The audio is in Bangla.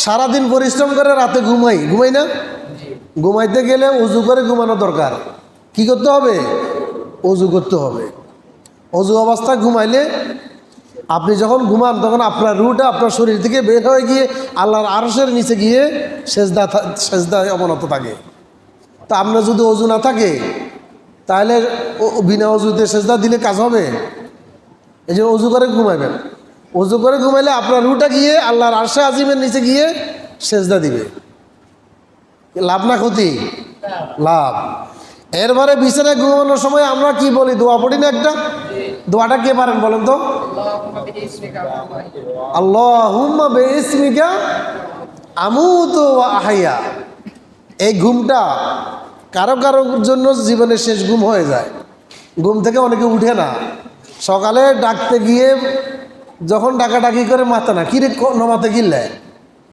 সারাদিন পরিশ্রম করে রাতে ঘুমাই না? ঘুমাইতে গেলে উজু করে ঘুমানো দরকার। কি করতে হবে? অজু করতে হবে। অজু অবস্থায় ঘুমাইলে আপনি যখন ঘুমান তখন আপনার রুহটা আপনার শরীর থেকে বের হয়ে গিয়ে আল্লাহর আরশের নিচে গিয়ে সেজদায় অবনত থাকে। তা আপনার যদি অজু না থাকে তাহলে বিনা অজুতে সেজদা দিলে কাজ হবে? এই জন্য অজু করে ঘুমাইবেন। অজু করে ঘুমাইলে আপনার রুহটা গিয়ে আল্লাহর আরশে আজিমের নিচে গিয়ে সেজদা দিবে। লাভ না ক্ষতি? লাভ। এরপরে বিছানায় ঘুমানোর সময় আমরা কি বলি? দোয়া পড়ি না একটা? দোয়াটা কে পারেন বলেন তো? আল্লাহুম্মা বিইসমিকা আমুতু ওয়া আহইয়া। এই ঘুমটা কারো কারোর জন্য জীবনের শেষ ঘুম হয়ে যায়। ঘুম থেকে অনেকে উঠে না, সকালে ডাকতে গিয়ে যখন ডাকাডাকি করে মাথা না কিরে নমাতে গিললে